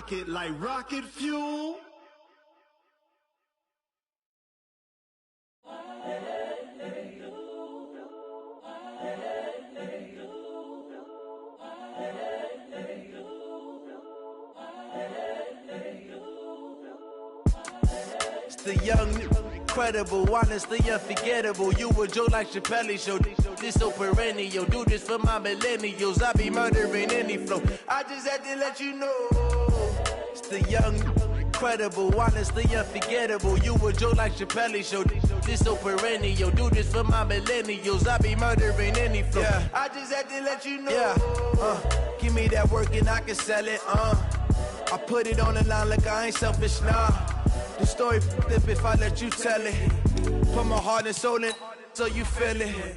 rocket like rocket fuel. It's the young, incredible, honestly unforgettable. You a Joe like Chappelle show. This so perennial. Do this for my millennials. I be murdering any flow. I just had to let you know. It's the young, incredible, honestly unforgettable. You a Joe like Chappelle show. This so perennial. Do this for my millennials. I be murdering any flow. Yeah. I just had to let you know. Yeah. Give me that work and I can sell it. I put it on the line like I ain't selfish, nah. The story flip if I let you tell it. Put my heart and soul in so you feel it.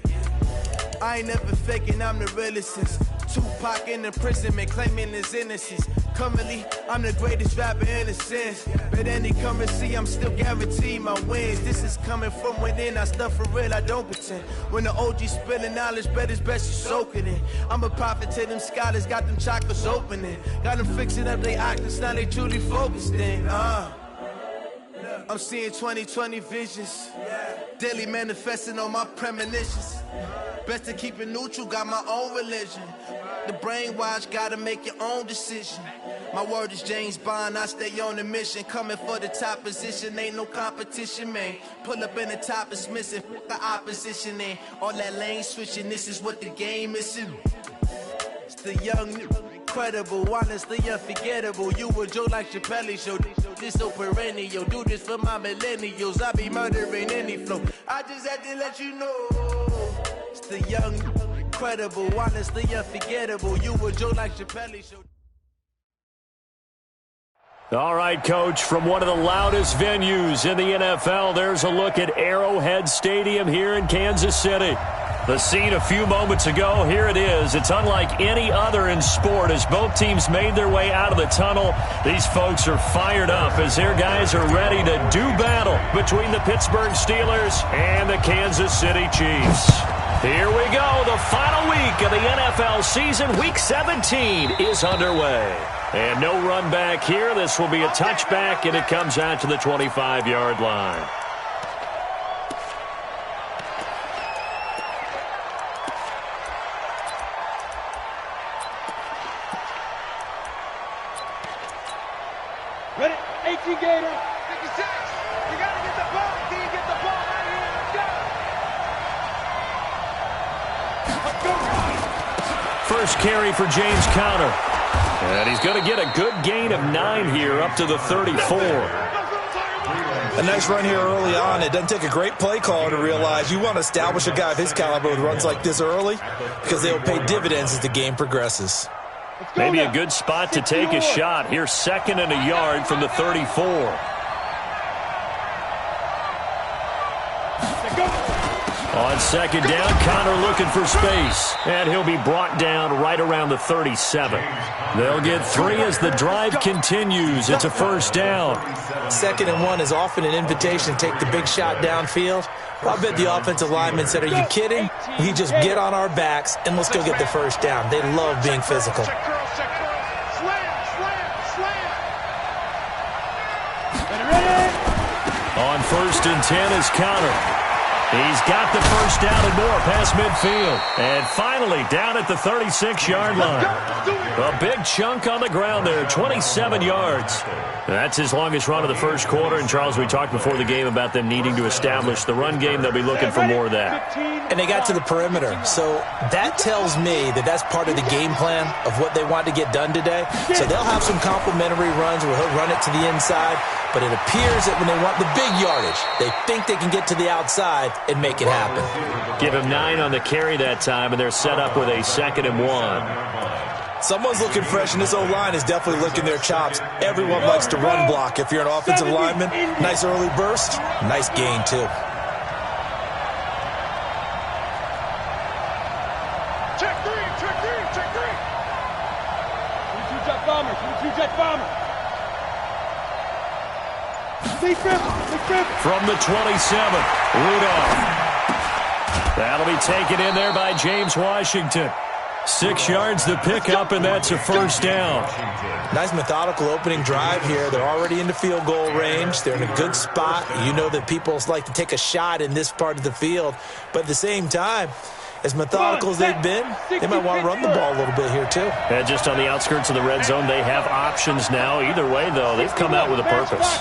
I ain't never faking, I'm the realest since Tupac in imprisonment, claiming his innocence. Currently, I'm the greatest rapper in a sense. But any currency, I'm still guaranteed my wins. This is coming from within, I stuff for real, I don't pretend. When the OG spilling knowledge, bet it's best you soak it in. I'm a prophet to them scholars, got them chakras opening. Got them fixing up they octaves, now they truly focused in. I'm seeing 2020 visions. Daily manifesting on my premonitions. Best to keep it neutral, got my own religion. The brainwash, gotta make your own decision. My word is James Bond, I stay on the mission. Coming for the top position, ain't no competition, man. Pull up in the top, it's missing, the opposition in. All that lane switching, this is what the game is in. It's the young, incredible, honestly unforgettable. You a Joe like Chappelle show. This so perennial. Do this for my millennials. I be murdering any flow. I just had to let you know. It's the young, incredible, honestly unforgettable. You a Joe like Chappelle show. All right, Coach, from one of the loudest venues in the NFL, there's a look at Arrowhead Stadium here in Kansas City. The scene a few moments ago, here it is. It's unlike any other in sport as both teams made their way out of the tunnel. These folks are fired up as their guys are ready to do battle between the Pittsburgh Steelers and the Kansas City Chiefs. Here we go. The final week of the NFL season, Week 17, is underway. And no run back here. This will be a touchback, and it comes out to the 25-yard line. Ready? 18 Gator. 56. You got to get the ball. Can you get the ball right here? Let's go. First carry for James Conner. And he's going to get a good gain of 9 here up to the 34. A nice run here early on. It doesn't take a great play caller to realize you want to establish a guy of his caliber with runs like this early because they will pay dividends as the game progresses. Maybe a good spot to take a shot. Here's 2nd and a yard from the 34. On 2nd down, Conner looking for space. And he'll be brought down right around the 37. They'll get 3 as the drive continues. It's a first down. 2nd and 1 is often an invitation to take the big shot downfield. I bet the offensive lineman said, are you kidding? He just get on our backs and let's go get the first down. They love being physical. On 1st and 10 is Conner. He's got the first down and more past midfield. And finally down at the 36-yard line. A big chunk on the ground there, 27 yards. That's his longest run of the first quarter. And, Charles, we talked before the game about them needing to establish the run game. They'll be looking for more of that. And they got to the perimeter. So that tells me that that's part of the game plan of what they want to get done today. So they'll have some complementary runs where he'll run it to the inside. But it appears that when they want the big yardage, they think they can get to the outside and make it happen. Give him 9 on the carry that time, and they're set up with a 2nd and 1. Someone's looking fresh, and this O-line is definitely licking their chops. Everyone likes to run block. If you're an offensive lineman, nice early burst, nice gain, too. Check 3, check 3, check 3. 22 jet bomber, 22 jet bomber. From the 27, Rudolph. That'll be taken in there by James Washington. 6 yards to pick up, and that's a first down. Nice methodical opening drive here. They're already into field goal range. They're in a good spot. You know that people like to take a shot in this part of the field. But at the same time, as methodical as they've been, they might want to run the ball a little bit here too. And just on the outskirts of the red zone, they have options now. Either way, though, they've come out with a purpose.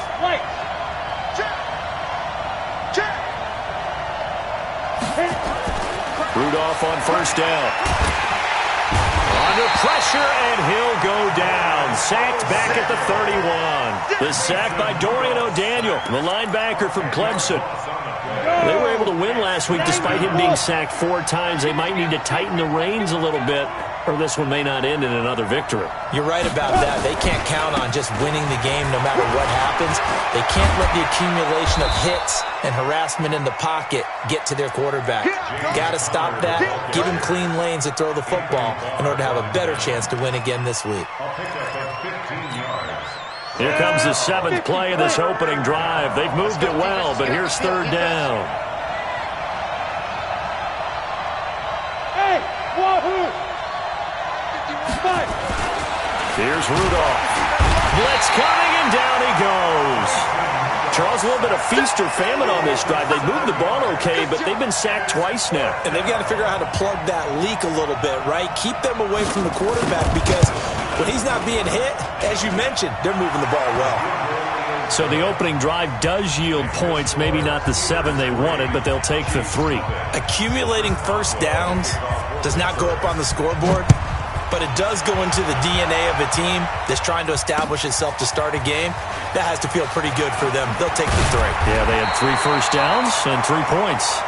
Rudolph on first down. Under pressure, and he'll go down. Sacked back at the 31. The sack by Dorian O'Daniel, the linebacker from Clemson. They were able to win last week despite him being sacked 4 times. They might need to tighten the reins a little bit, or this one may not end in another victory. You're right about that. They can't count on just winning the game no matter what happens. They can't let the accumulation of hits and harassment in the pocket get to their quarterback. Got to stop that. Give him clean lanes to throw the football in order to have a better chance to win again this week. Here comes the 7th play of this opening drive. They've moved it well, but here's third down. Hey, wahoo! Here's Rudolph. Blitz coming, and down he goes. Charles, a little bit of feast or famine on this drive. They moved the ball okay, but they've been sacked twice now. And they've got to figure out how to plug that leak a little bit, right? Keep them away from the quarterback because when he's not being hit, as you mentioned, they're moving the ball well. So the opening drive does yield points, maybe not the 7 they wanted, but they'll take the 3. Accumulating first downs does not go up on the scoreboard, but it does go into the DNA of a team that's trying to establish itself to start a game. That has to feel pretty good for them. They'll take the 3. Yeah, they had 3 first downs and 3 points.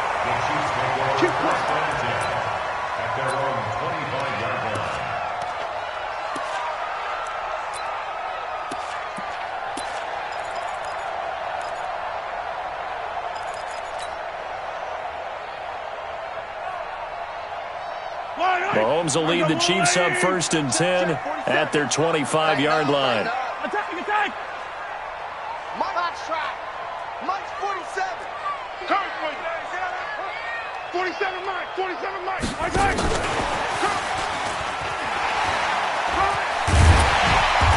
Mahomes will lead the Chiefs up 1st and 10 at their 25-yard line. Attack, attack! Mike's track. Mike's 47. Turn, 47 Mike, 47 Mike. Attack!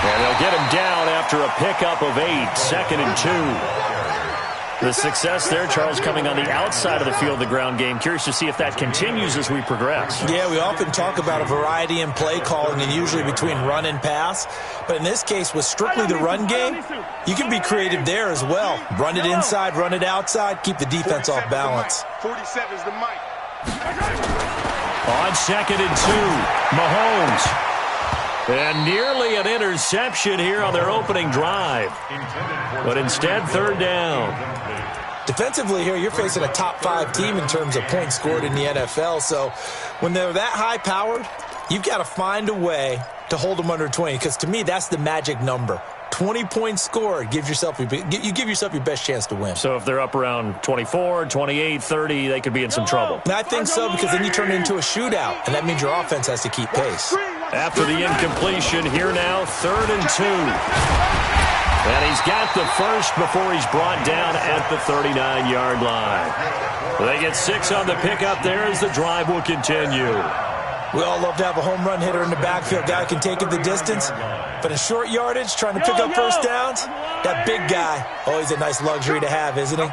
And they'll get him down after a pickup of 8, 2nd and 2. The success there, Charles, coming on the outside of the field, the ground game. Curious to see if that continues as we progress. Yeah, we often talk about a variety in play calling and usually between run and pass. But in this case, with strictly the run game, you can be creative there as well. Run it inside, run it outside, keep the defense off balance. 47's the Mike. On 2nd and 2, Mahomes. And nearly an interception here on their opening drive. But instead, 3rd down. Defensively here, you're facing a top 5 team in terms of points scored in the NFL. So when they're that high-powered, you've got to find a way to hold them under 20. Because to me, that's the magic number. 20 points scored, you give yourself your best chance to win. So if they're up around 24, 28, 30, they could be in some trouble. And I think so, because then you turn it into a shootout, and that means your offense has to keep pace. After the incompletion, here now, 3rd and 2. And he's got the first before he's brought down at the 39-yard line. They get 6 on the pickup there as the drive will continue. We all love to have a home run hitter in the backfield, guy who can take it the distance. But in short yardage, trying to pick up first downs, that big guy, always a nice luxury to have, isn't he?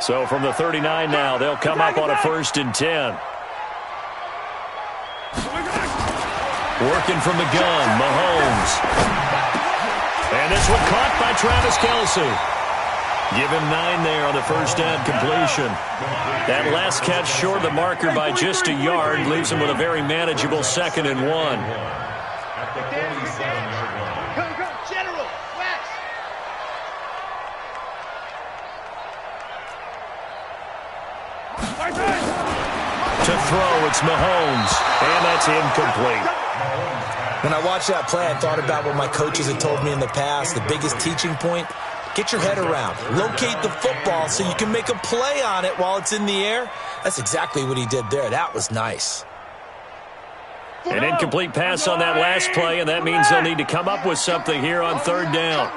So from the 39 now, they'll come up on a 1st and 10. Working from the gun, Mahomes. And this one caught by Travis Kelce. Give him 9 there on the first down completion. That last catch short of the marker by just a yard leaves him with a very manageable 2nd and 1. General, flash. To throw, it's Mahomes, and that's incomplete. When I watched that play, I thought about what my coaches had told me in the past. The biggest teaching point, get your head around. Locate the football so you can make a play on it while it's in the air. That's exactly what he did there. That was nice. An incomplete pass on that last play, and that means they'll need to come up with something here on 3rd down.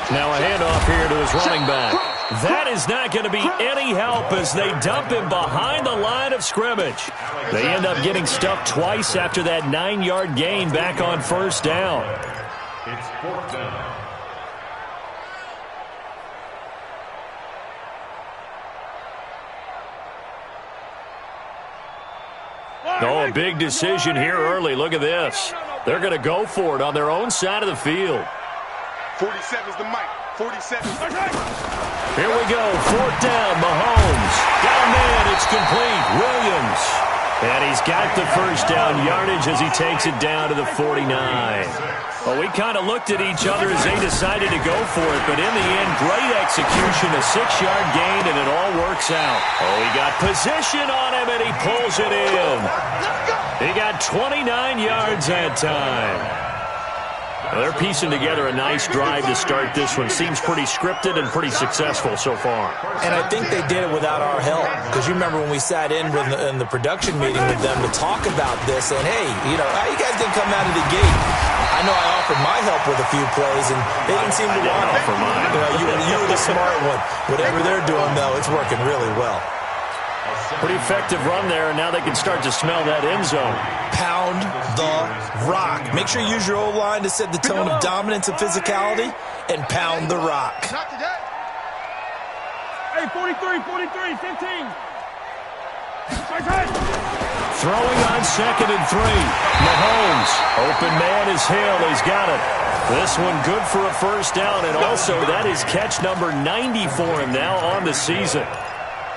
Now a handoff here to his running back. That is not going to be any help as they dump him behind the line of scrimmage. They end up getting stuck twice after that 9-yard gain back on first down. It's 4th down. Oh, a big decision here early. Look at this. They're going to go for it on their own side of the field. 47's the mic. 47. Here we go. 4th down. Mahomes. Down man. It's complete. Williams. And he's got the first down yardage as he takes it down to the 49. Well, we kind of looked at each other as they decided to go for it, but in the end, great execution, a 6-yard gain, and it all works out. Oh, he got position on him, and he pulls it in. He got 29 yards that time. Well, they're piecing together a nice drive to start this one. Seems pretty scripted and pretty successful so far. And I think they did it without our help. Because you remember when we sat in the production meeting with them to talk about this, and hey, you know, how you guys didn't come out of the gate? I know I offered my help with a few plays, and they didn't seem to want it. You know, you were the smart one. Whatever they're doing, though, it's working really well. Pretty effective run there, and now they can start to smell that end zone. Pound the rock. Make sure you use your O-line to set the tone of dominance and physicality, and pound the rock. Hey, 43, 15. Throwing on 2nd and 3. Mahomes. Open man is Hill. He's got it. This one good for a first down, and also that is catch number 90 for him now on the season.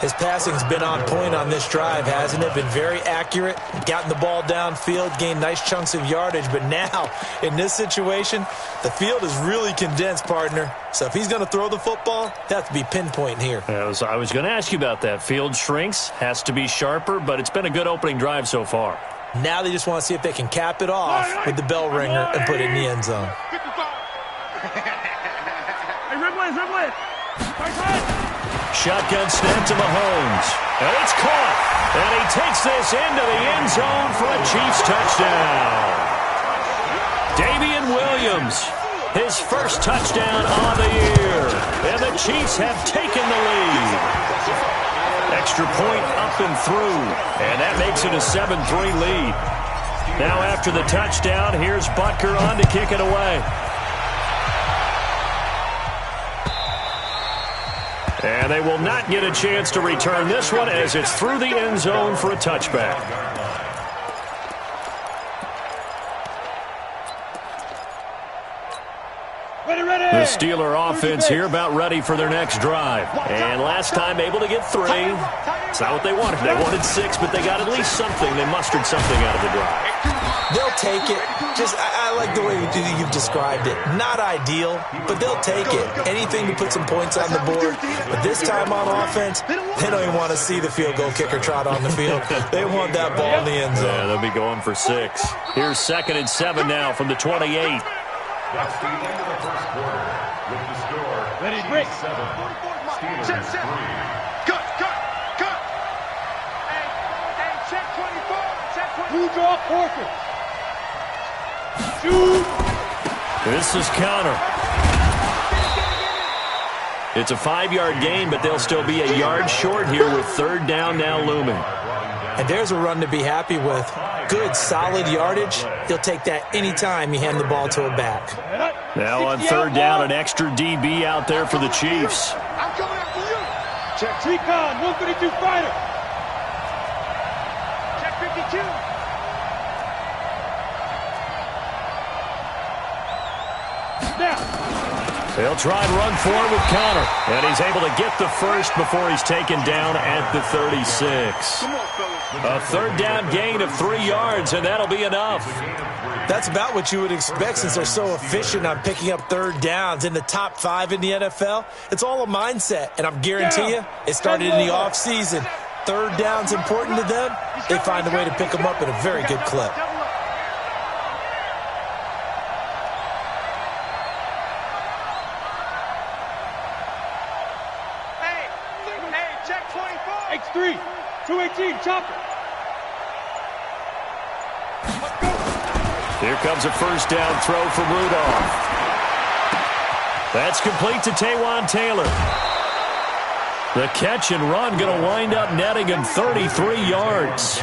His passing's been on point on this drive, hasn't it? Been very accurate, gotten the ball downfield, gained nice chunks of yardage. But now, in this situation, the field is really condensed, partner. So if he's going to throw the ball, they have to be pinpoint here. I was going to ask you about that. Field shrinks, has to be sharper, but it's been a good opening drive so far. Now they just want to see if they can cap it off with the bell ringer and put it in the end zone. Hey, Red. Shotgun snap to Mahomes. And it's caught. And he takes this into the end zone for a Chiefs touchdown. Damian Williams, his first touchdown on the year. And the Chiefs have taken the lead. Extra point up and through. And that makes it a 7-3 lead. Now after the touchdown, here's Butker on to kick it away. And they will not get a chance to return this one as it's through the end zone for a touchback. The Steeler offense here about ready for their next drive. And last time able to get 3. It's not what they wanted. They wanted 6, but they got at least something. They mustered something out of the drive. They'll take it. I like the way you've described it. Not ideal, but they'll take it. Anything to put some points on the board. But this time on offense, they don't even want to see the field goal kicker trot on the field. They want that ball in the end zone. Yeah, they'll be going for 6. Here's 2nd and 7 now from the 28. That's the end of the first quarter. With the score, Ready, break. 7. Steelers 3. Cut. Hey, check 24. Check 24. Who draw forfeit? Shoot. This is counter. It's a 5-yard gain, but they'll still be a yard short here with 3rd down now looming. And there's a run to be happy with. Good, solid yardage. He'll take that anytime you hand the ball to a back. Now on 3rd down, an extra DB out there for the Chiefs. I'm coming after you. Check recon, 132 fighter. Check 52. Now. They'll try and run forward with counter. And he's able to get the first before he's taken down at the 36. Come on, fellas. A 3rd down gain of 3 yards, and that'll be enough. That's about what you would expect since they're so efficient on picking up 3rd downs. In the top 5 in the NFL, it's all a mindset. And I'm guarantee you, it started in the offseason. 3rd down's important to them. They find a way to pick them up at a very good clip. Hey, check 24. X3, 218, chopper. Here comes a first down throw from Rudolph. That's complete to Taywan Taylor. The catch and run going to wind up netting him 33 yards.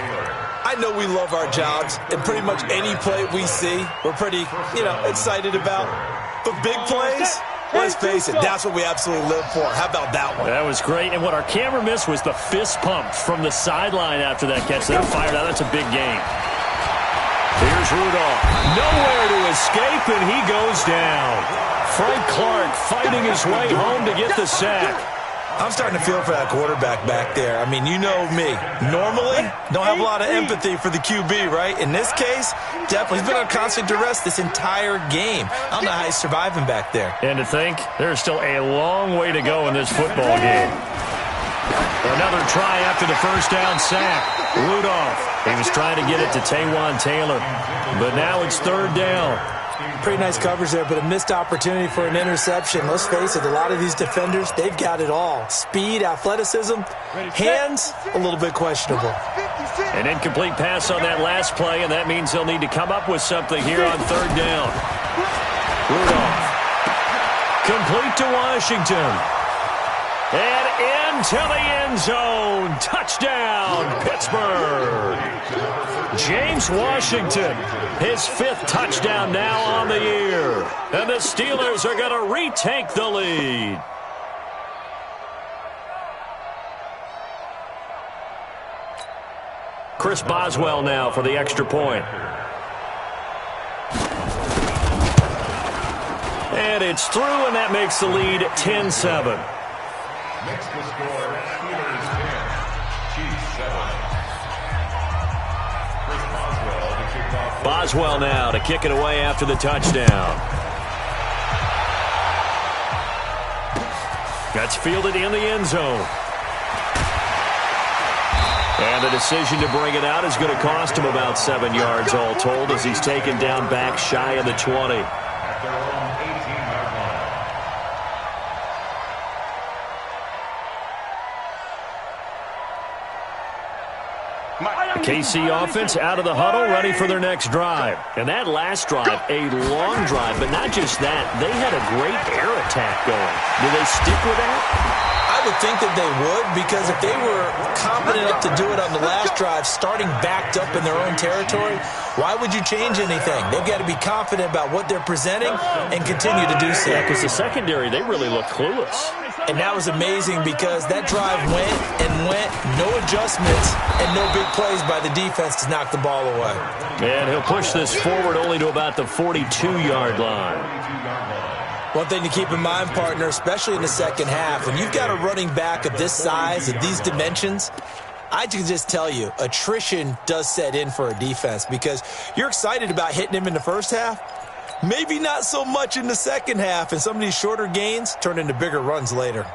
I know we love our jobs, and pretty much any play we see, we're pretty, excited about. But big plays, let's face it, that's what we absolutely live for. How about that one? That was great, and what our camera missed was the fist pump from the sideline after that catch. They're fired out. That's a big game. Here's Rudolph. Nowhere to escape, and he goes down. Frank Clark fighting his way home to get the sack. I'm starting to feel for that quarterback back there. I mean, you know me. Normally, don't have a lot of empathy for the QB, right? In this case, definitely. He's been on constant duress this entire game. I don't know how he's surviving back there. And to think, there's still a long way to go in this football game. Another try after the first down sack. Rudolph. He was trying to get it to Taywan Taylor. But now it's third down. Pretty nice coverage there, but a missed opportunity for an interception. Let's face it, a lot of these defenders, they've got it all. Speed, athleticism, hands, a little bit questionable. An incomplete pass on that last play, and that means they'll need to come up with something here on third down. Rudolph. Complete to Washington. And into the end zone. Touchdown, Pittsburgh. James Washington, his 5th touchdown now on the year. And the Steelers are going to retake the lead. Chris Boswell now for the extra point. And it's through, and that makes the lead 10-7. Next to score, Steelers 10, Chiefs 7. Chris Boswell to kick off. Boswell now to kick it away after the touchdown. That's fielded in the end zone. And the decision to bring it out is going to cost him about 7 yards all told as he's taken down back shy of the 20. At their own 18-yard line. The KC offense out of the huddle, ready for their next drive. And that last drive, a long drive, but not just that. They had a great air attack going. Do they stick with that? I would think that they would, because if they were confident enough to do it on the last drive, starting backed up in their own territory, why would you change anything? They've got to be confident about what they're presenting and continue to do so. Yeah, because the secondary, they really look clueless. And that was amazing because that drive went and went, no adjustments, and no big plays by the defense to knock the ball away. And he'll push this forward only to about the 42-yard line. One thing to keep in mind, partner, especially in the second half, when you've got a running back of this size, of these dimensions, I can just tell you, attrition does set in for a defense because you're excited about hitting him in the first half. Maybe not so much in the second half, and some of these shorter gains turn into bigger runs later.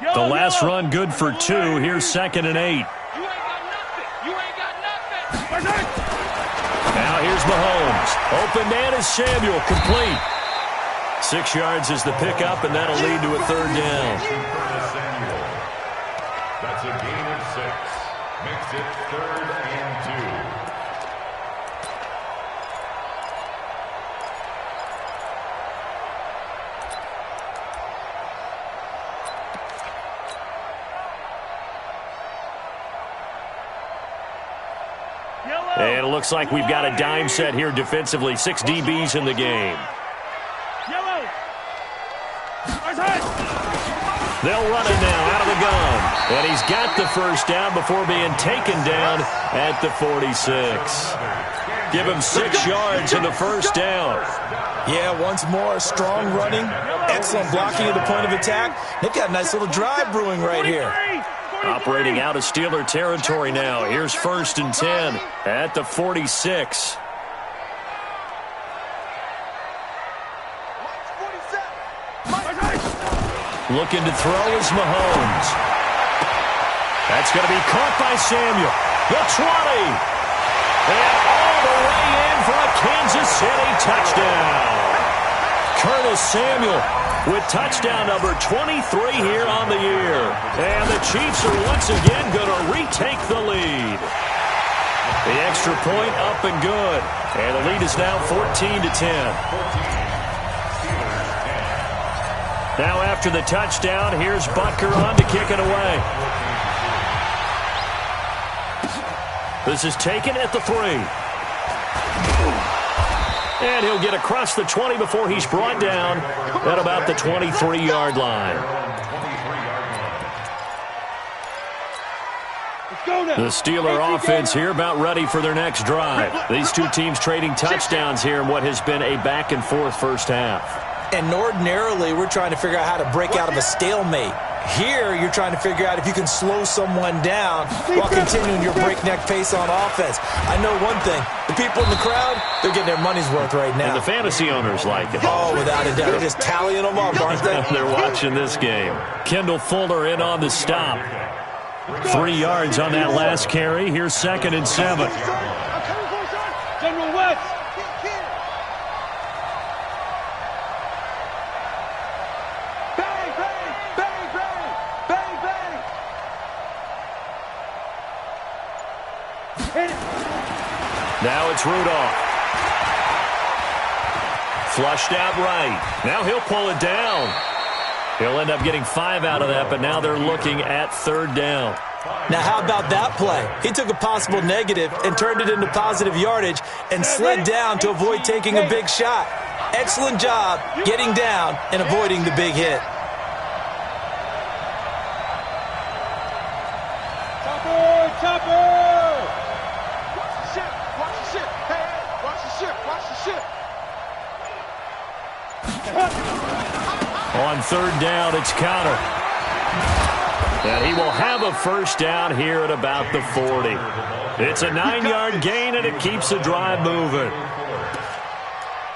The last run good for 2. Here's 2nd and 8. You ain't got nothing. You ain't got nothing. Now here's Mahomes. Open man is Samuel. Complete. 6 yards is the pickup, and that'll lead to a third down. That's a gain of 6. Makes it 3rd and 2. And it looks like we've got a dime set here defensively. 6 DBs in the game. They'll run it now out of the gun. And he's got the first down before being taken down at the 46. Give him 6 yards in the first down. Yeah, once more, strong running, excellent blocking at the point of attack. They've got a nice little drive brewing right here. Operating out of Steeler territory now. Here's 1st and 10 at the 46. Looking to throw is Mahomes. That's going to be caught by Samuel. The 20. And all the way in for a Kansas City touchdown. Curtis Samuel with touchdown number 23 here on the year. And the Chiefs are once again going to retake the lead. The extra point up and good. And the lead is now 14-10. Now after the touchdown, here's Butker on to kick it away. This is taken at the 3. And he'll get across the 20 before he's brought down at about the 23-yard line. The Steeler offense here about ready for their next drive. These two teams trading touchdowns here in what has been a back-and-forth first half. And ordinarily, we're trying to figure out how to break out of a stalemate. Here, you're trying to figure out if you can slow someone down while continuing your breakneck pace on offense. I know one thing. The people in the crowd, they're getting their money's worth right now. And the fantasy owners like it. Oh, without a doubt. They're just tallying them up, aren't they? They're watching this game. Kendall Fuller in on the stop. 3 yards on that last carry. Here's 2nd and 7. General West. Bang, bang, bang, bang, bang, bang. Hit it. Now it's Rudolph. Flushed out right. Now he'll pull it down. He'll end up getting 5 out of that, but now they're looking at 3rd down. Now, how about that play? He took a possible negative and turned it into positive yardage and slid down to avoid taking a big shot. Excellent job getting down and avoiding the big hit. Chopper, chopper. Watch the ship, watch the ship. Hey, watch the ship, watch the ship. On 3rd down, it's Connor. And he will have a first down here at about the 40. It's a 9-yard gain, and it keeps the drive moving.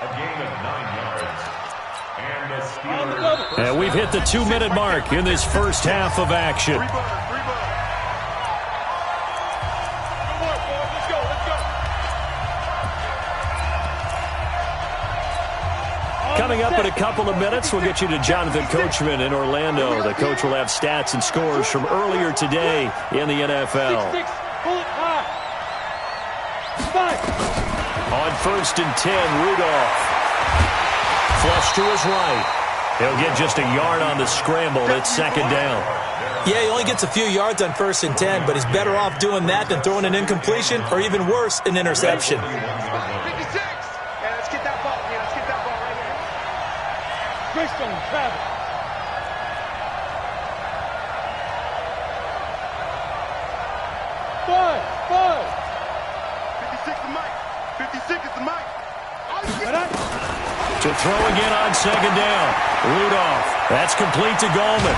A gain of 9 yards. And the Steelers. And we've hit the 2-minute mark in this first half of action. Coming up in a couple of minutes, we'll get you to Jonathan Coachman in Orlando. The coach will have stats and scores from earlier today in the NFL. On 1st and 10, Rudolph. Flush to his right. He'll get just a yard on the scramble. It's 2nd down. Yeah, he only gets a few yards on 1st and 10, but he's better off doing that than throwing an incompletion or even worse, an interception. Christian Travis. Five. 56 the mic. 56 is the mic. To throw again on 2nd down. Rudolph. That's complete to Gallman.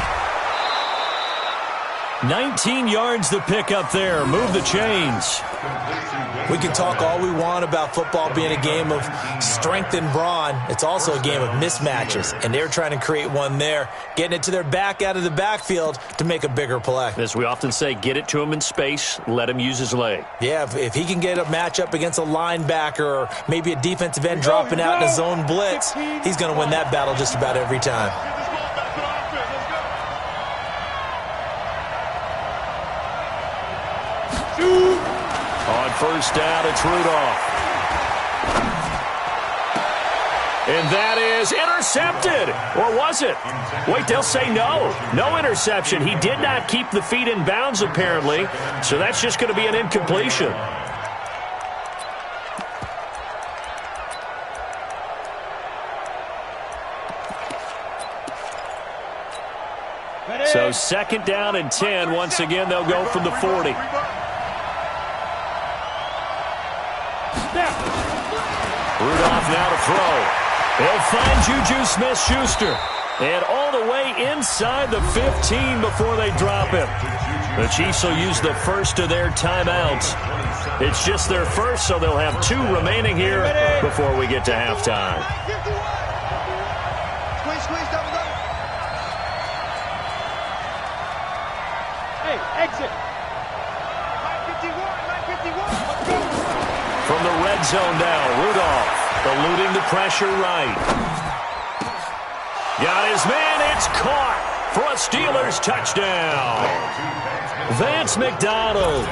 19 yards the pick up there. Move the chains. We can talk all we want about football being a game of strength and brawn. It's also a game of mismatches, and they're trying to create one there, getting it to their back out of the backfield to make a bigger play. As we often say, get it to him in space, let him use his leg. Yeah, if he can get a matchup against a linebacker or maybe a defensive end dropping out in a zone blitz, he's going to win that battle just about every time. On 1st down, it's Rudolph. And that is intercepted. Or was it? Wait, they'll say no. No interception. He did not keep the feet in bounds, apparently. So that's just going to be an incompletion. So 2nd down and 10. Once again, they'll go from the 40. Rudolph now to throw. He'll find Juju Smith-Schuster. And all the way inside the 15 before they drop him. The Chiefs will use the first of their timeouts. It's just their first, so they'll have 2 remaining here before we get to halftime. Hey, exit. From the red zone now, Rudolph eluding the pressure right. Got his man, it's caught for a Steelers touchdown. Vance McDonald,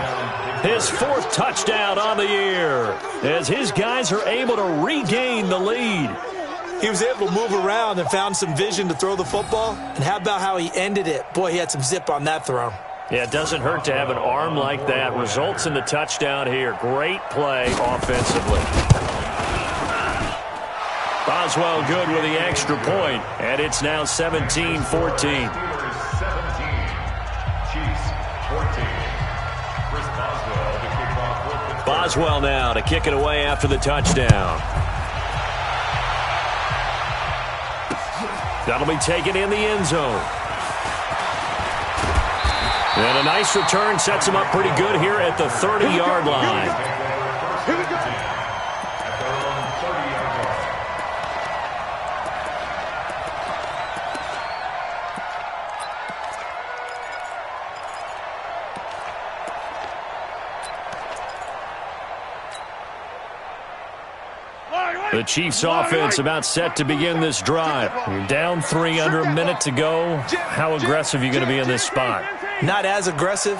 his 4th touchdown on the year, as his guys are able to regain the lead. He was able to move around and found some vision to throw the football. And how about how he ended it? Boy, he had some zip on that throw. Yeah, it doesn't hurt to have an arm like that. Results in the touchdown here. Great play offensively. Boswell good with the extra point, and it's now 17-14. Boswell now to kick it away after the touchdown. That'll be taken in the end zone. And a nice return sets him up pretty good here at the 30-yard line. Here we go. The Chiefs offense about set to begin this drive. You're down 3 under a minute to go. How aggressive are you going to be in this spot? Not as aggressive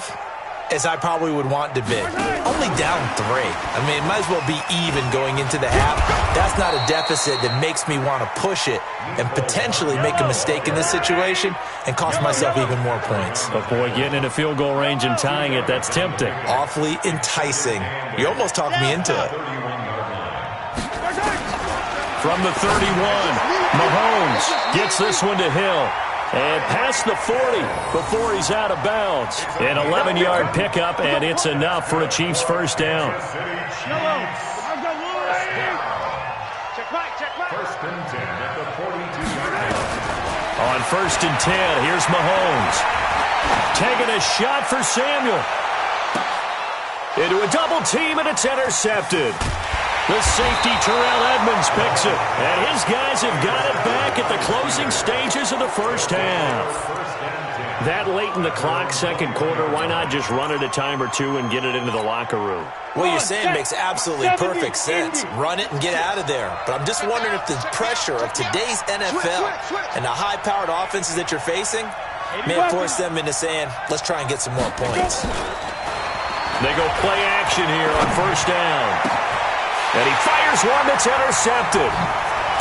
as I probably would want to be. Only down 3. I mean, it might as well be even going into the half. That's not a deficit that makes me want to push it and potentially make a mistake in this situation and cost myself even more points. But boy, getting into field goal range and tying it, that's tempting. Awfully enticing. You almost talked me into it. From the 31, Mahomes gets this one to Hill. And past the 40 before he's out of bounds. An 11-yard pickup, and it's enough for a Chiefs first down. First and 10 at the 42-yard line. On first and 10, here's Mahomes. Taking a shot for Samuel. Into a double team, and it's intercepted. The safety, Terrell Edmonds, picks it. And his guys have got it back at the closing stages of the first half. That late in the clock, second quarter, why not just run it a time or two and get it into the locker room? What you're saying makes absolutely perfect sense. Run it and get out of there. But I'm just wondering if the pressure of today's NFL and the high-powered offenses that you're facing may force them into saying, let's try and get some more points. They go play action here on first down. And he fires one that's intercepted.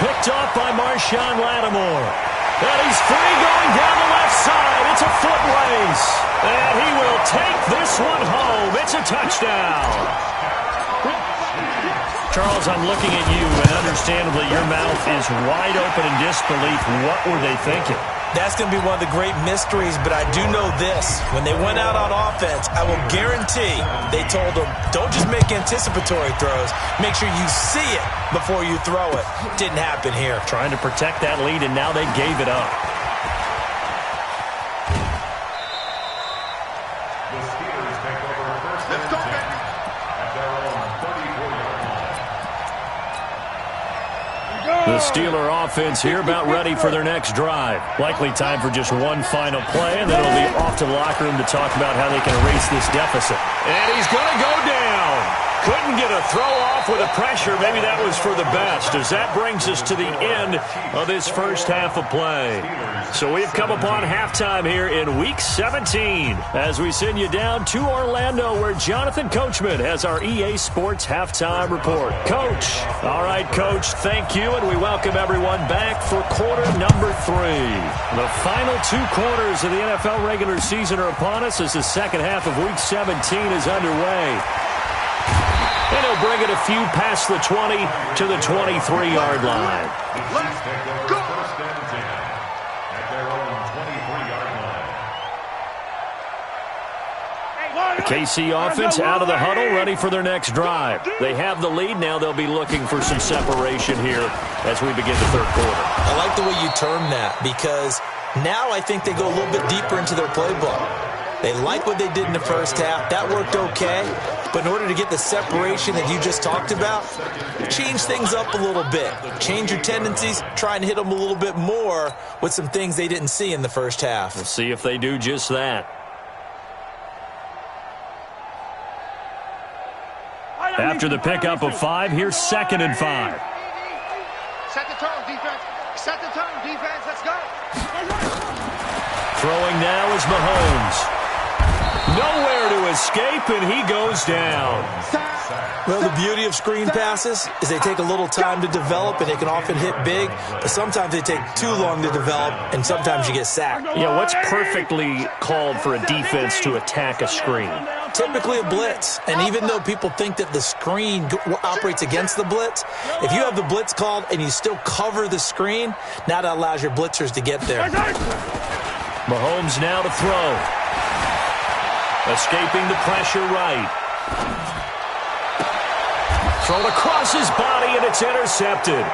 Picked off by Marshawn Lattimore. And he's free going down the left side. It's a foot race. And he will take this one home. It's a touchdown. Charles, I'm looking at you, and understandably your mouth is wide open in disbelief. What were they thinking? That's going to be one of the great mysteries, but I do know this. When they went out on offense, I will guarantee they told them, don't just make anticipatory throws. Make sure you see it before you throw it. Didn't happen here. Trying to protect that lead, and now they gave it up. The Steelers take over first and 10 at their own 34-yard line. The Steeler offense here about ready for their next drive. Likely time for just one final play, and then it'll be off to the locker room to talk about how they can erase this deficit. And he's going to go down. Couldn't get a throw off with the pressure. Maybe that was for the best, as that brings us to the end of this first half of play. So we've come upon halftime here in Week 17 as we send you down to Orlando, where Jonathan Coachman has our EA Sports Halftime Report. Coach. All right, Coach, thank you, and we welcome everyone back for quarter number 3. The final 2 quarters of the NFL regular season are upon us as the second half of Week 17 is underway. And he'll bring it a few past the 20 to the 23-yard line. Let's go. First and 10 at their own 23-yard line. The KC offense out of the huddle, ready for their next drive. They have the lead. Now they'll be looking for some separation here as we begin the third quarter. I like the way you term that, because now I think they go a little bit deeper into their playbook. They like what they did in the first half. That worked okay. But in order to get the separation that you just talked about, change things up a little bit. Change your tendencies. Try and hit them a little bit more with some things they didn't see in the first half. We'll see if they do just that. After the pickup of 5, here's 2nd and 5. Set the tone, defense. Set the tone, defense. Let's go. Throwing now is Mahomes. Nowhere to escape, and he goes down. Well, the beauty of screen passes is they take a little time to develop, and they can often hit big, but sometimes they take too long to develop, and sometimes you get sacked. Yeah, what's perfectly called for a defense to attack a screen? Typically a blitz, and even though people think that the screen operates against the blitz, if you have the blitz called and you still cover the screen, now that allows your blitzers to get there. Mahomes now to throw. Escaping the pressure right. Thrown across his body, and it's intercepted.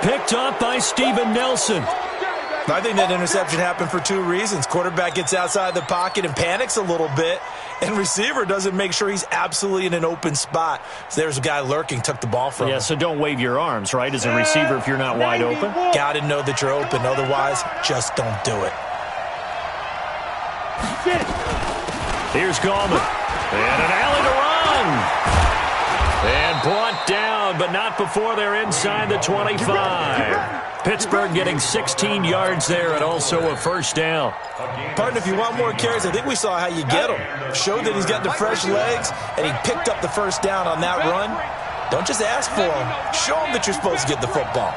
Picked up by Steven Nelson. I think that interception happened for two reasons. Quarterback gets outside the pocket and panics a little bit, and receiver doesn't make sure he's absolutely in an open spot. So there's a guy lurking, took the ball from him. Yeah, so don't wave your arms, right, as a receiver if you're not wide open? Got to know that you're open. Otherwise, just don't do it. Here's Gallman. And an alley to run. And brought down, but not before they're inside the 25. Pittsburgh getting 16 yards there and also a first down. Partner, if you want more carries, I think we saw how you get him. Showed that he's got the fresh legs, and he picked up the first down on that run. Don't just ask for him. Show him that you're supposed to get the football.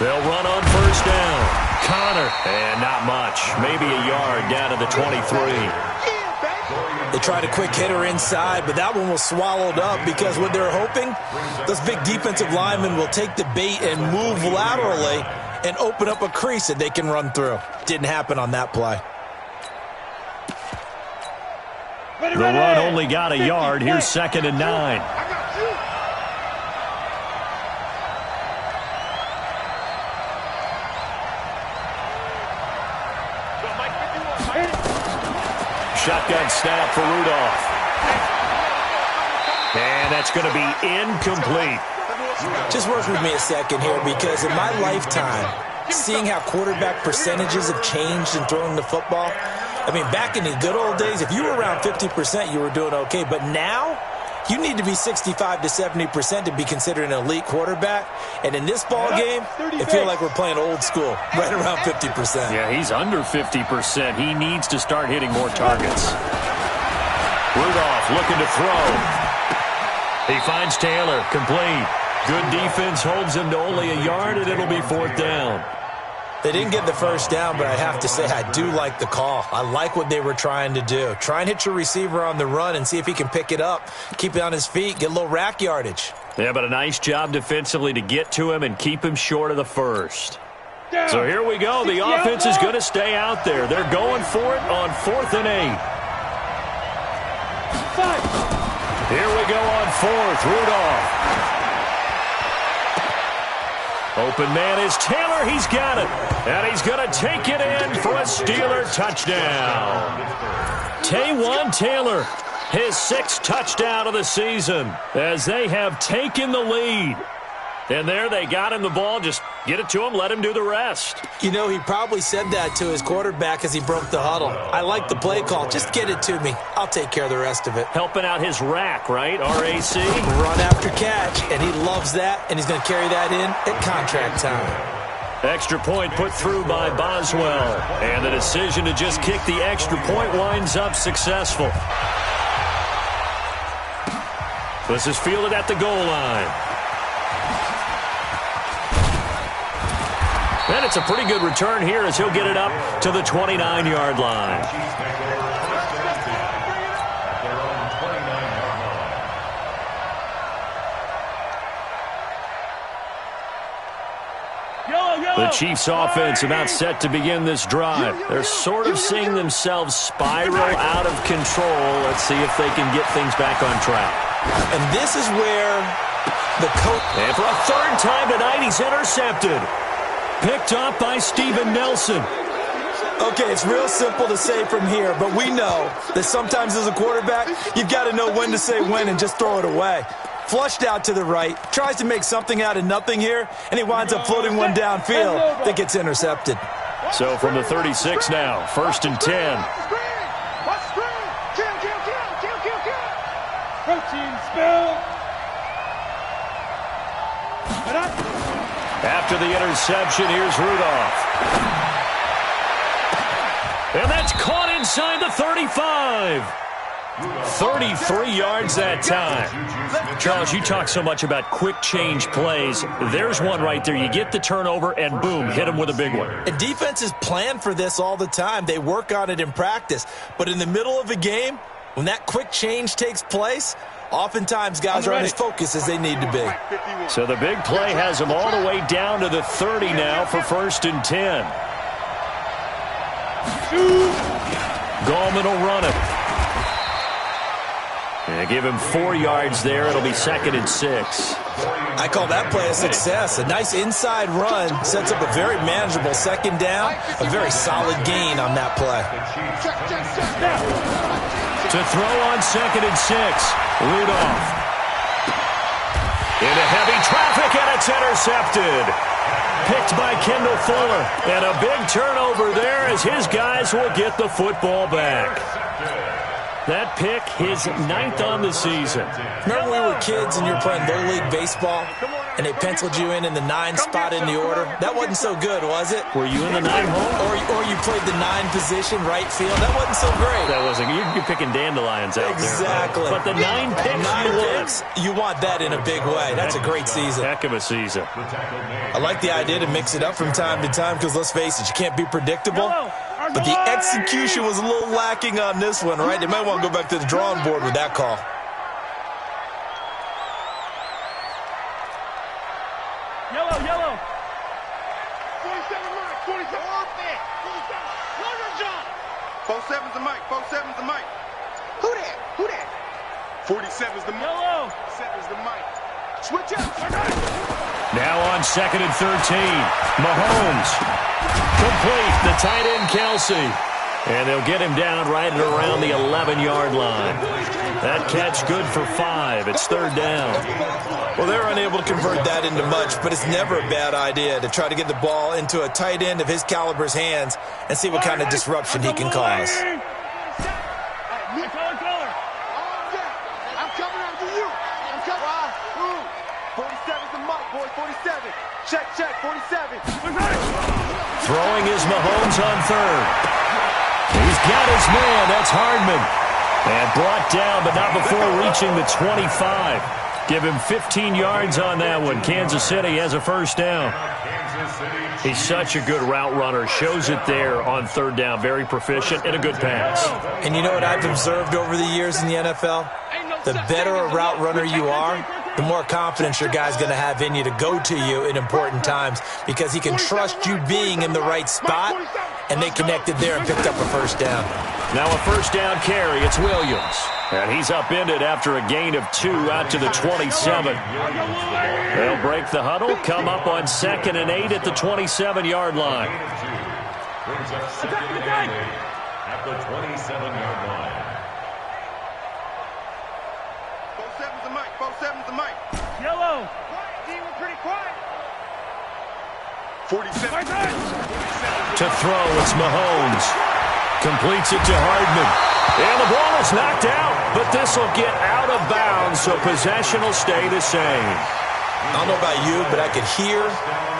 They'll run on first down. Connor, and not much. Maybe a yard down to the 23. They tried a quick hitter inside, but that one was swallowed up because what they're hoping, those big defensive linemen will take the bait and move laterally and open up a crease that they can run through. Didn't happen on that play. The run only got a yard. Here's 2nd and 9. Shotgun snap for Rudolph. And that's going to be incomplete. Just work with me a second here, because in my lifetime, seeing how quarterback percentages have changed in throwing the football, I mean, back in the good old days, if you were around 50%, you were doing okay. But now, you need to be 65 to 70% to be considered an elite quarterback. And in this ball game, I feel like we're playing old school, right around 50%. Yeah, he's under 50%. He needs to start hitting more targets. Rudolph looking to throw. He finds Taylor, complete. Good defense holds him to only a yard, and it'll be 4th down. They didn't get the first down, but I have to say I do like the call. I like what they were trying to do. Try and hit your receiver on the run and see if he can pick it up, keep it on his feet, get a little rack yardage. Yeah, but a nice job defensively to get to him and keep him short of the first. So here we go. The offense is going to stay out there. They're going for it on 4th and 8. Here we go on 4th. Rudolph. Open man is Taylor. He's got it. And he's going to take it in for a Steeler touchdown. Taywan Taylor, his 6th touchdown of the season, as they have taken the lead. And there they got him the ball. Just get it to him, let him do the rest. You know, he probably said that to his quarterback as he broke the huddle. I like the play call. Just get it to me. I'll take care of the rest of it. Helping out his rack, right? RAC. Run after catch, and he loves that, and he's going to carry that in at contract time. Extra point put through by Boswell. And the decision to just kick the extra point winds up successful. This is fielded at the goal line. And it's a pretty good return here as he'll get it up to the 29-yard line. The Chiefs offense about set to begin this drive. They're sort of seeing themselves spiral out of control. Let's see if they can get things back on track. And this is where the coach... And for a 3rd time tonight, he's intercepted. Picked up by Steven Nelson. Okay, it's real simple to say from here, but we know that sometimes as a quarterback, you've got to know when to say when and just throw it away. Flushed out to the right, tries to make something out of nothing here, and he winds up floating one downfield that gets intercepted. So from the 36 now, 1st and 10. Protein spill. after the interception. Here's Rudolph. And that's caught inside the 35. 33 yards that time. Charles, you talk so much about quick change plays. There's one right there. You get the turnover, and boom, hit him with a big one. And defenses plan for this all the time. They work on it in practice. But in the middle of a game, when that quick change takes place, oftentimes guys aren't as focused as they need to be. So the big play has them all the way down to the 30 now for 1st and 10. Gallman will run it. And give him 4 yards there. It'll be 2nd and 6. I call that play a success. A nice inside run sets up a very manageable 2nd down. A very solid gain on that play. To throw on 2nd and 6. Rudolph. Into heavy traffic, and it's intercepted. Picked by Kendall Fuller. And a big turnover there as his guys will get the football back. That pick, his 9th on the season. Remember when we were kids and you were playing Little League Baseball and they penciled you in the 9 spot in the order? That wasn't so good, was it? Were you in the 9 hole? Or you played the 9 position, right field? That wasn't so great. That wasn't. You're picking dandelions out exactly. there. But the 9 picks, you want that in a big way. That's a great season. Heck of a season. I like the idea to mix it up from time to time because, let's face it, you can't be predictable. But the execution was a little lacking on this one, right? They might want to go back to the drawing board with that call. Yellow. 47 Mike, 47. 47's the Mike, 47's the Mike. Who that? 47's the Mike. Yellow. 7's the Mike. Switch up. Now on 2nd and 13. Mahomes. Complete. The tight end, Kelsey. And they'll get him down right at around the 11-yard line. That catch good for 5. It's 3rd down. Well, they're unable to convert that into much, but it's never a bad idea to try to get the ball into a tight end of his caliber's hands and see what kind of disruption he can cause. I'm coming after you. 47's the Mike, boy, 47. Check, 47. Throwing is Mahomes on 3rd. He's got his man. That's Hardman. And brought down, but not before reaching the 25. Give him 15 yards on that one. Kansas City has a 1st down. He's such a good route runner. Shows it there on 3rd down. Very proficient and a good pass. And you know what I've observed over the years in the NFL? The better a route runner you are, the more confidence your guy's going to have in you to go to you in important times because he can trust you being in the right spot, and they connected there and picked up a 1st down. Now a 1st down carry. It's Williams. And he's upended after a gain of 2 out to the 27. They'll break the huddle, come up on 2nd and 8 at the 27-yard line. Brings up 2nd and 8 at the 27-yard line. 47's the Mike, 47's the Mike. Yellow. We're pretty quiet. 47. To throw, it's Mahomes. Completes it to Hardman. And the ball is knocked out, but this will get out of bounds, so possession will stay the same. I don't know about you, but I could hear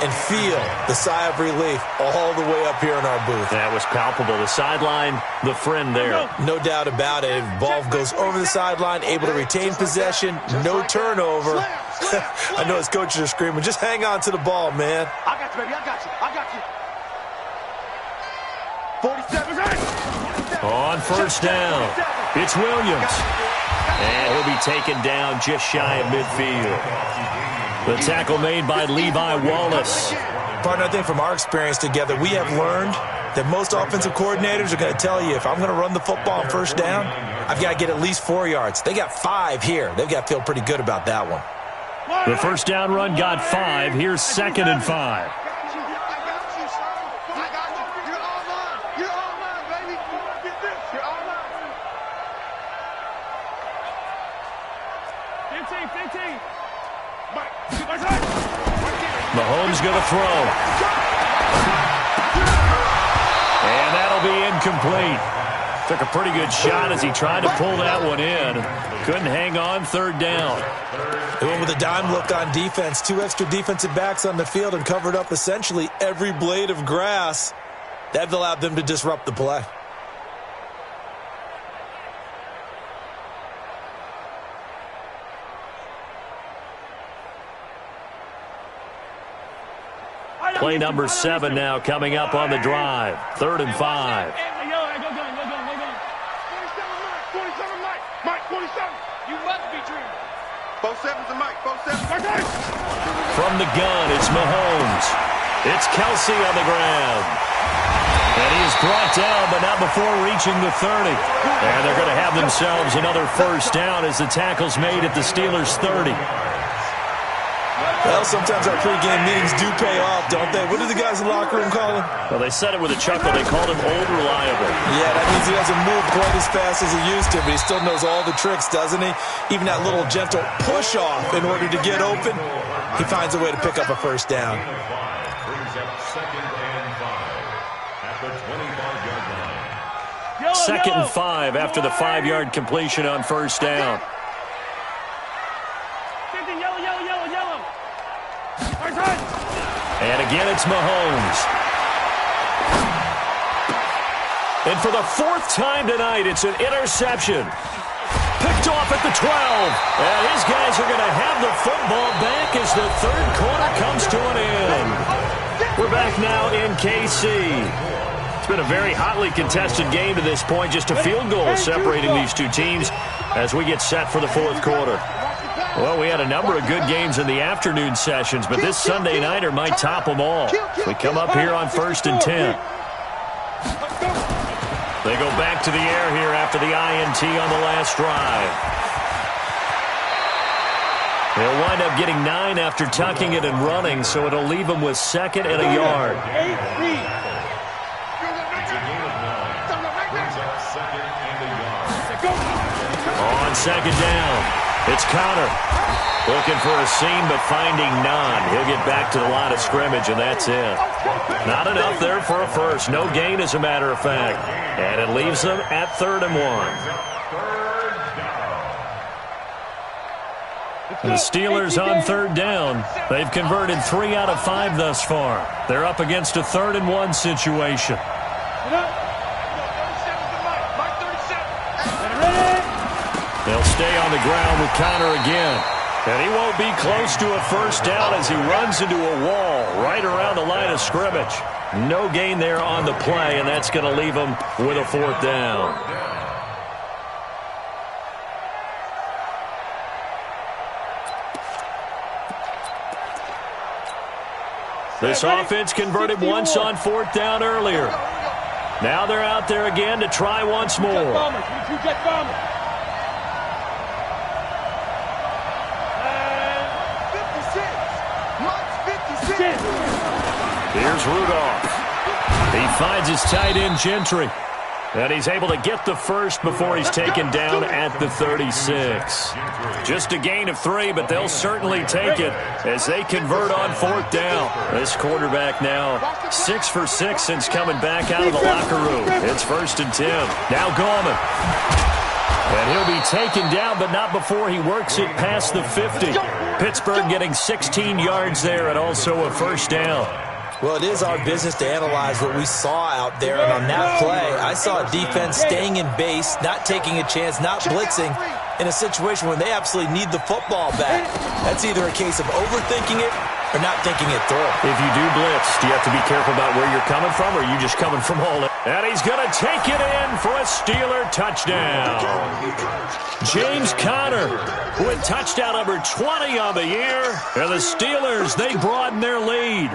and feel the sigh of relief all the way up here in our booth. That was palpable. The sideline, the friend there. No doubt about it. Ball goes over the sideline, able to retain possession, no turnover. I know his coaches are screaming, just hang on to the ball, man. I got you, baby. I got you. 47. On 1st down, it's Williams. And he'll be taken down just shy of midfield. The tackle made by Levi Wallace. Partner, I think from our experience together, we have learned that most offensive coordinators are going to tell you, if I'm going to run the football on 1st down, I've got to get at least 4 yards. They got 5 here. They've got to feel pretty good about that one. The 1st down run got 5. Here's 2nd and 5. Mahomes going to throw. And that'll be incomplete. Took a pretty good shot as he tried to pull that one in. Couldn't hang on third down. They went with a dime look on defense. 2 extra defensive backs on the field and covered up essentially every blade of grass. That allowed them to disrupt the play. Play number 7 now coming up on the drive. 3rd and 5. From the gun, it's Mahomes. It's Kelsey on the ground. And he is brought down, but not before reaching the 30. And they're going to have themselves another first down as the tackle's made at the Steelers' 30. Well, sometimes our pregame meetings do pay off, don't they? What do the guys in the locker room call him? Well, they said it with a chuckle. They called him Old Reliable. Yeah, that means he doesn't move quite as fast as he used to, but he still knows all the tricks, doesn't he? Even that little gentle push-off in order to get open, he finds a way to pick up a first down. Brings up 2nd and 5 at the 25-yard line. 2nd and 5 after the 5-yard completion on first down. And again, it's Mahomes. And for the 4th time tonight, it's an interception. Picked off at the 12. And his guys are going to have the football back as the 3rd quarter comes to an end. We're back now in KC. It's been a very hotly contested game to this point. Just a field goal separating these two teams as we get set for the 4th quarter. Well, we had a number of good games in the afternoon sessions, but this Sunday nighter might top them all. We come up here on 1st and 10. They go back to the air here after the INT on the last drive. They'll wind up getting 9 after tucking it and running, so it'll leave them with 2nd and a yard. On 2nd down. It's Connor looking for a seam, but finding none. He'll get back to the line of scrimmage, and that's it. Not enough there for a first. No gain, as a matter of fact. And it leaves them at 3rd and 1. The Steelers on 3rd down. They've converted 3 out of 5 thus far. They're up against a 3rd and 1 situation. They'll stay on the ground with Connor again. And he won't be close to a first down as he runs into a wall right around the line of scrimmage. No gain there on the play, and that's going to leave him with a 4th down. This offense converted once on 4th down earlier. Now they're out there again to try once more. Here's Rudolph. He finds his tight end, Gentry. And he's able to get the first before he's taken down at the 36. Just a gain of 3, but they'll certainly take it as they convert on 4th down. This quarterback now 6 for 6 since coming back out of the locker room. It's 1st and 10. Now Gallman. And he'll be taken down, but not before he works it past the 50. Pittsburgh getting 16 yards there and also a first down. Well, it is our business to analyze what we saw out there, and on that play, I saw a defense staying in base, not taking a chance, not blitzing, in a situation where they absolutely need the football back. That's either a case of overthinking it or not thinking it through. If you do blitz, do you have to be careful about where you're coming from, or are you just coming from all in? And he's going to take it in for a Steeler touchdown. James Conner with touchdown number 20 on the year, and the Steelers, they broaden their lead.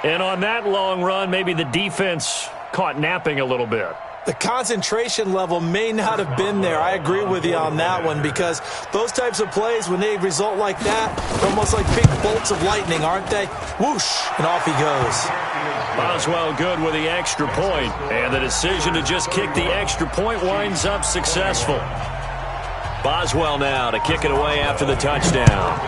And on that long run, maybe the defense caught napping a little bit. The concentration level may not have been there. I agree with you on that one, because those types of plays, when they result like that, they're almost like big bolts of lightning, aren't they? Whoosh, and off he goes. Boswell good with the extra point, and the decision to just kick the extra point winds up successful. Boswell now to kick it away after the touchdown.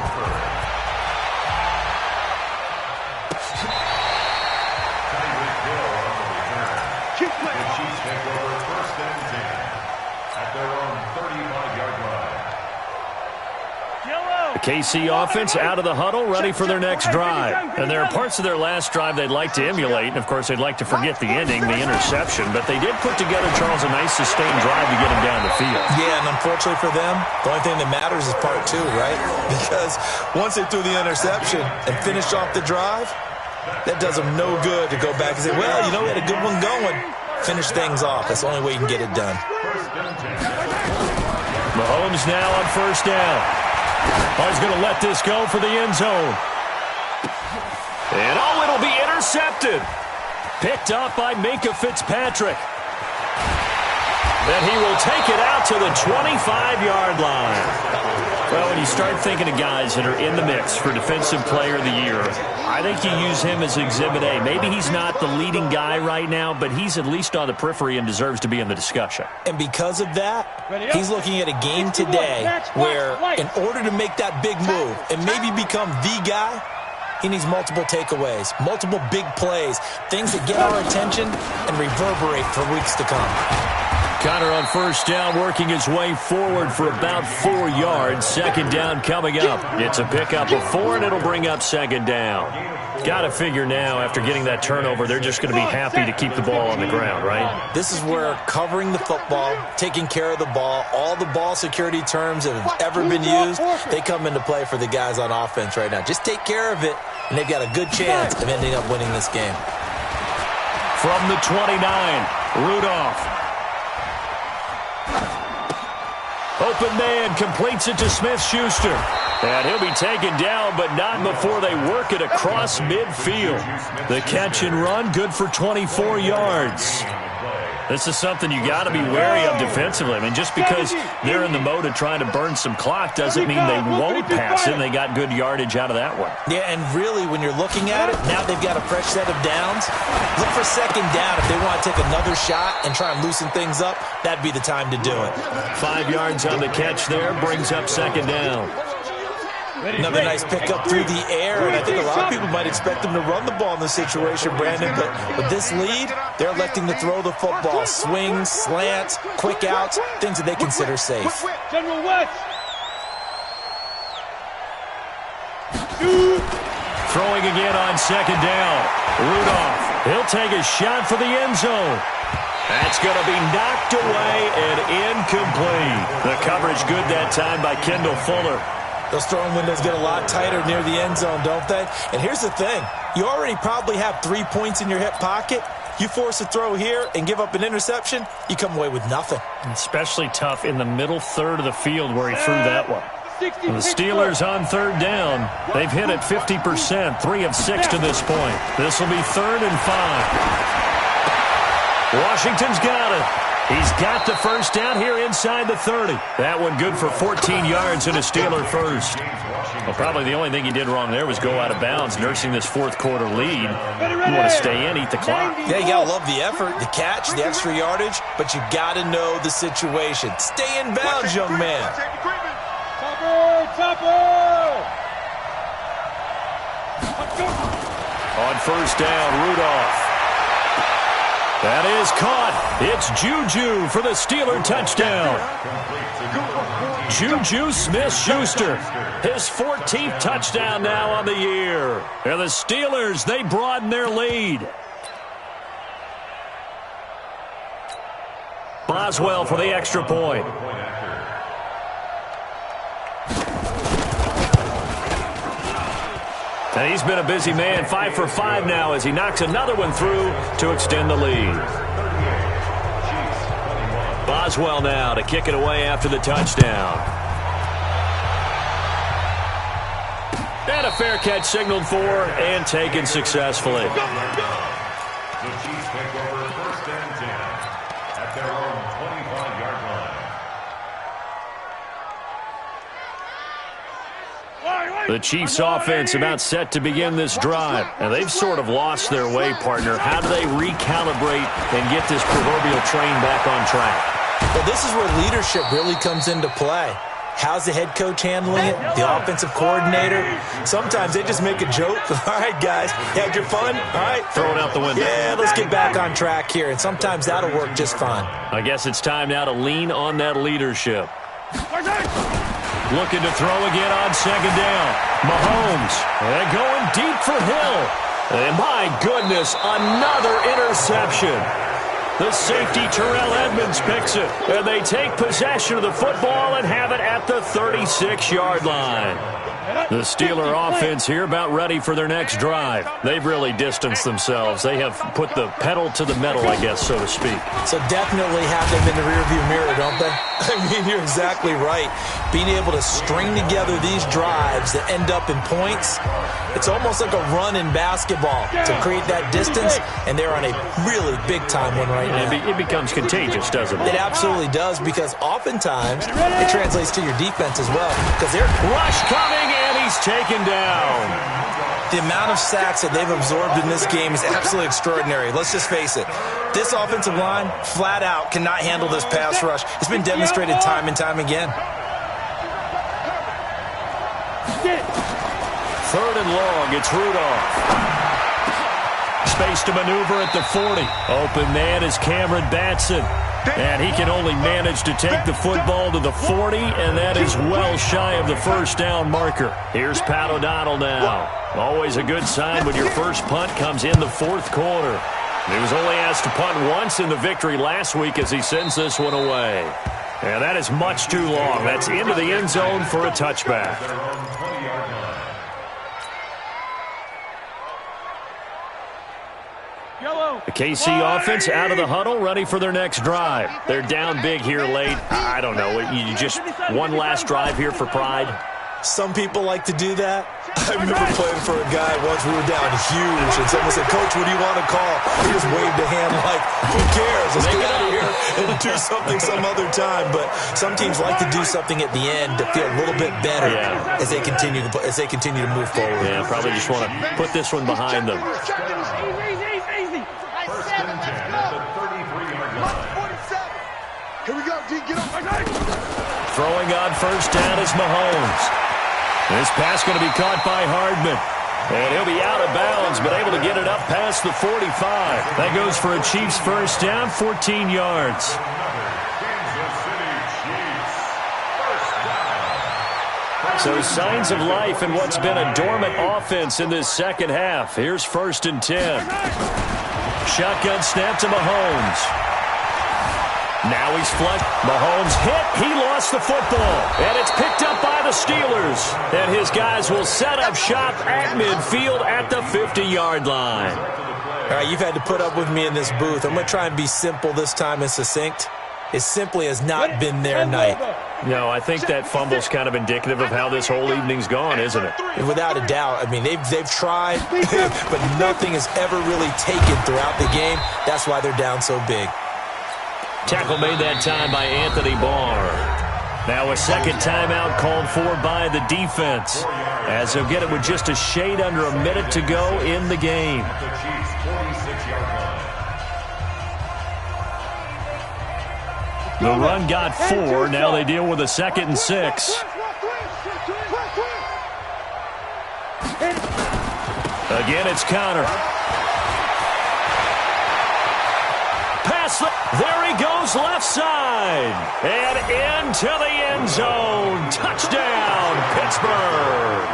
KC offense out of the huddle, ready for their next drive. And there are parts of their last drive they'd like to emulate, and, of course, they'd like to forget the ending, the interception. But they did put together, Charles, a nice sustained drive to get them down the field. Yeah, and unfortunately for them, the only thing that matters is part two, right? Because once they threw the interception and finished off the drive, that does them no good to go back and say, well, you know, we had a good one going. Finish things off. That's the only way you can get it done. Mahomes now on first down. Oh, he's going to let this go for the end zone. And, oh, it'll be intercepted. Picked up by Minkah Fitzpatrick. Then he will take it out to the 25-yard line. Well, when you start thinking of guys that are in the mix for Defensive Player of the Year, I think you use him as Exhibit A. Maybe he's not the leading guy right now, but he's at least on the periphery and deserves to be in the discussion. And because of that, he's looking at a game today where in order to make that big move and maybe become the guy, he needs multiple takeaways, multiple big plays, things that get our attention and reverberate for weeks to come. Connor on first down, working his way forward for about 4 yards. Second down coming up. It's a pickup of 4, and it'll bring up second down. Got to figure now, after getting that turnover, they're just going to be happy to keep the ball on the ground, right? This is where covering the football, taking care of the ball, all the ball security terms that have ever been used, they come into play for the guys on offense right now. Just take care of it, and they've got a good chance of ending up winning this game. From the 29, Rudolph. Open man completes it to Smith-Schuster. And he'll be taken down, but not before they work it across midfield. The catch and run, good for 24 yards. This is something you got to be wary of defensively. I mean, just because they're in the mode of trying to burn some clock doesn't mean they won't pass it, and they got good yardage out of that one. Yeah, and really, when you're looking at it, now they've got a fresh set of downs. Look for second down. If they want to take another shot and try and loosen things up, that'd be the time to do it. 5 yards on the catch there, brings up second down. Another nice pickup through the air, and I think a lot of people might expect them to run the ball in this situation, Brandon, but with this lead, they're electing to throw the football. Swings, slants, quick outs, things that they consider safe. General West. Throwing again on second down. Rudolph, he'll take a shot for the end zone. That's going to be knocked away and incomplete. The coverage good that time by Kendall Fuller. Those throwing windows get a lot tighter near the end zone, don't they? And here's the thing. You already probably have 3 points in your hip pocket. You force a throw here and give up an interception, you come away with nothing. Especially tough in the middle third of the field where he threw that one. And the Steelers on third down. They've hit it 50%, 3 of 6 to this point. This will be 3rd and 5. Washington's got it. He's got the first down here inside the 30. That one good for 14 yards and a Steeler first. Well, probably the only thing he did wrong there was go out of bounds, nursing this fourth quarter lead. You want to stay in, eat the clock. Yeah, you got to love the effort, the catch, the extra yardage, but you got to know the situation. Stay in bounds, young man. Topper! On first down, Rudolph. That is caught. It's Juju for the Steeler touchdown. Juju Smith-Schuster, his 14th touchdown now on the year. And the Steelers, they broaden their lead. Boswell for the extra point. And he's been a busy man, 5 for 5 now as he knocks another one through to extend the lead. Boswell now to kick it away after the touchdown. And a fair catch signaled for and taken successfully. The Chiefs take over 1st and 10 at their own 25-yard line. The Chiefs offense about set to begin this drive. And they've sort of lost their way, partner. How do they recalibrate and get this proverbial train back on track? Well, this is where leadership really comes into play. How's the head coach handling it? The offensive coordinator? Sometimes they just make a joke. All right, guys, you had your fun? All right. Throw it out the window. Yeah, let's get back on track here. And sometimes that'll work just fine. I guess it's time now to lean on that leadership. Looking to throw again on second down. Mahomes going deep for Hill. And my goodness, another interception. The safety, Terrell Edmonds, picks it. And they take possession of the football and have it at the 36-yard line. The Steeler offense here about ready for their next drive. They've really distanced themselves. They have put the pedal to the metal, I guess, so to speak. So definitely have them in the rearview mirror, don't they? I mean, you're exactly right. Being able to string together these drives that end up in points, it's almost like a run in basketball to create that distance, and they're on a really big-time one right now. It becomes contagious, doesn't it? It absolutely does, because oftentimes it translates to your defense as well, because they're rush coming, and he's taken down. The amount of sacks that they've absorbed in this game is absolutely extraordinary. Let's just face it. This offensive line, flat out, cannot handle this pass rush. It's been demonstrated time and time again. Third and long, it's Rudolph. Space to maneuver at the 40. Open man is Cameron Batson. And he can only manage to take the football to the 40, and that is well shy of the first down marker. Here's Pat O'Donnell now. Always a good sign when your first punt comes in the fourth quarter. He was only asked to punt once in the victory last week as he sends this one away. And that is much too long. That's into the end zone for a touchback. The KC offense out of the huddle, ready for their next drive. They're down big here late. I don't know. You just one last drive here for pride. Some people like to do that. I remember playing for a guy once. We were down huge, and someone said, "Coach, what do you want to call?" He just waved a hand like, "Who cares? Let's get out of here and do something some other time." But some teams like to do something at the end to feel a little bit better as they continue to move forward. Yeah, probably just want to put this one behind them. Here we go, D. Get up. Throwing on first down is Mahomes. This pass going to be caught by Hardman. And he'll be out of bounds, but able to get it up past the 45. That goes for a Chiefs first down, 14 yards. So signs of life in what's been a dormant offense in this second half. Here's 1st and 10. Shotgun snap to Mahomes. Now he's flunked. Mahomes hit. He lost the football. And it's picked up by the Steelers. And his guys will set up shop at midfield at the 50-yard line. All right, you've had to put up with me in this booth. I'm going to try and be simple this time and succinct. It simply has not been their night. No, I think that fumble's kind of indicative of how this whole evening's gone, isn't it? Without a doubt. I mean, they've tried, but nothing has ever really taken throughout the game. That's why they're down so big. Tackle made that time by Anthony Barr. Now a second timeout called for by the defense, as they'll get it with just a shade under a minute to go in the game. The run got 4. Now they deal with a 2nd and 6. Again, it's Connor. There he goes left side. And into the end zone. Touchdown, Pittsburgh.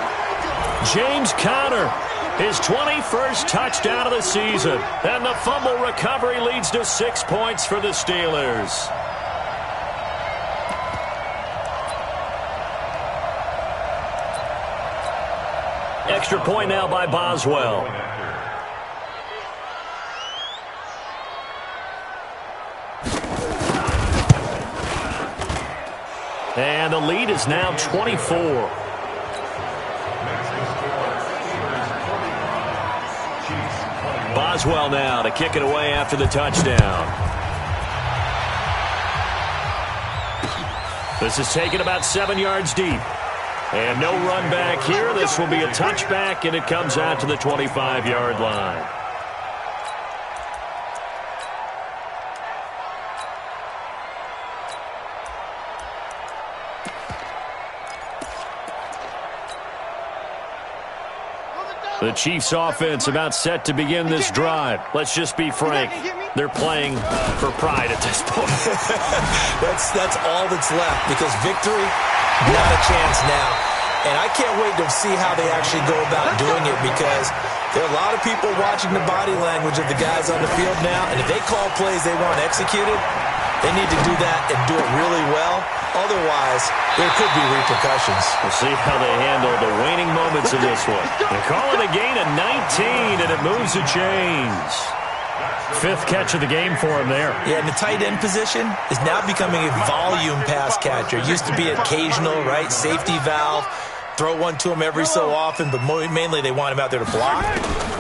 James Conner, his 21st touchdown of the season. And the fumble recovery leads to 6 points for the Steelers. Extra point now by Boswell. And the lead is now 24. Boswell now to kick it away after the touchdown. This is taken about 7 yards deep. And no run back here. This will be a touchback, and it comes out to the 25-yard line. The Chiefs offense about set to begin this drive. Let's just be frank. They're playing for pride at this point. That's all that's left, because victory Not a chance now. And I can't wait to see how they actually go about doing it, because there are a lot of people watching the body language of the guys on the field now, and if they call plays they want executed, they need to do that and do it really well. Otherwise, there could be repercussions. We'll see how they handle the waning moments of this one. They call it a gain of 19, and it moves the chains. 5th catch of the game for him there. Yeah, and the tight end position is now becoming a volume pass catcher. It used to be occasional, right? Safety valve. Throw one to him every so often, but mainly they want him out there to block.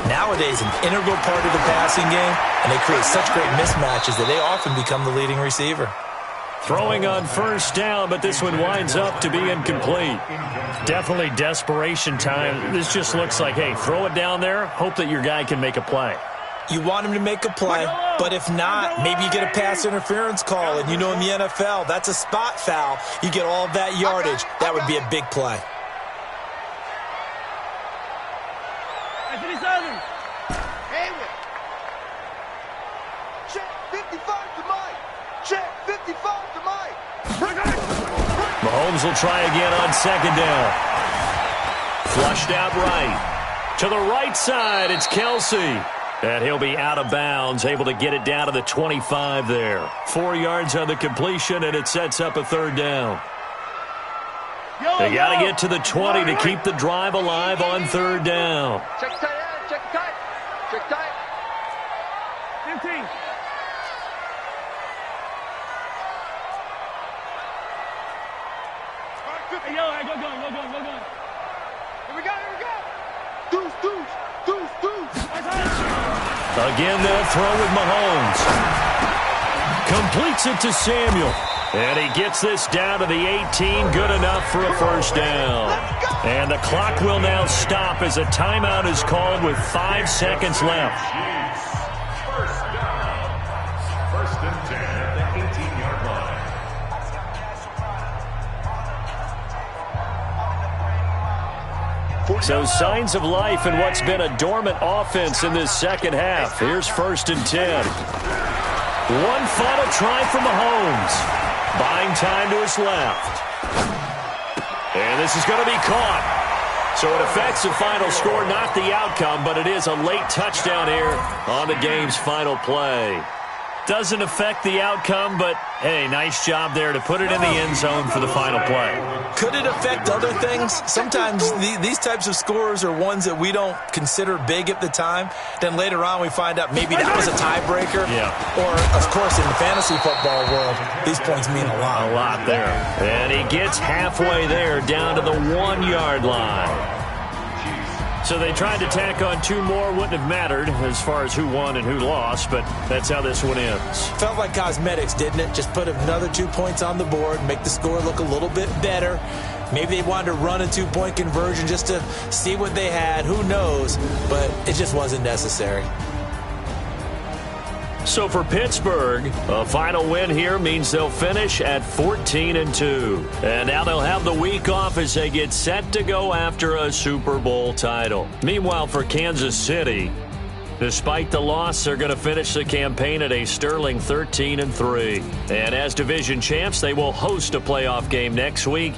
Nowadays, an integral part of the passing game, and they create such great mismatches that they often become the leading receiver. Throwing on 1st down, but this one winds up to be incomplete. Definitely desperation time. This just looks like, hey, throw it down there, hope that your guy can make a play. You want him to make a play, but if not, maybe you get a pass interference call, and you know in the NFL, that's a spot foul. You get all of that yardage. That would be a big play. Mahomes will try again on 2nd down. Flushed out right. To the right side, it's Kelsey. And he'll be out of bounds, able to get it down to the 25 there. 4 yards on the completion, and it sets up a 3rd down. They got to get to the 20 to keep the drive alive on 3rd down. Check tight end, check tight. Check tight. 15. Hey, yo, go going. Here we go. Deuce. Again, they'll throw with Mahomes. Completes it to Samuel. And he gets this down to the 18, good enough for a 1st down. And the clock will now stop as a timeout is called with 5 seconds left. 1st down. 1st and 10 at the 18-yard line. So signs of life in what's been a dormant offense in this 2nd half. Here's 1st and 10. One final try for Mahomes. Buying time to his left. And this is going to be caught. So it affects the final score, not the outcome, but it is a late touchdown here on the game's final play. Doesn't affect the outcome, but, hey, nice job there to put it in the end zone for the final play. Could it affect other things? Sometimes these types of scores are ones that we don't consider big at the time. Then later on we find out maybe that was a tiebreaker. Yeah. Or, of course, in the fantasy football world, these points mean a lot. A lot there. And he gets halfway there down to the 1-yard line. So they tried to tack on 2 more. Wouldn't have mattered as far as who won and who lost, but that's how this one ends. Felt like cosmetics, didn't it? Just put another 2 points on the board, make the score look a little bit better. Maybe they wanted to run a 2-point conversion just to see what they had. Who knows? But it just wasn't necessary. So for Pittsburgh, a final win here means they'll finish at 14-2. And now they'll have the week off as they get set to go after a Super Bowl title. Meanwhile, for Kansas City, despite the loss, they're going to finish the campaign at a sterling 13-3. And as division champs, they will host a playoff game next week.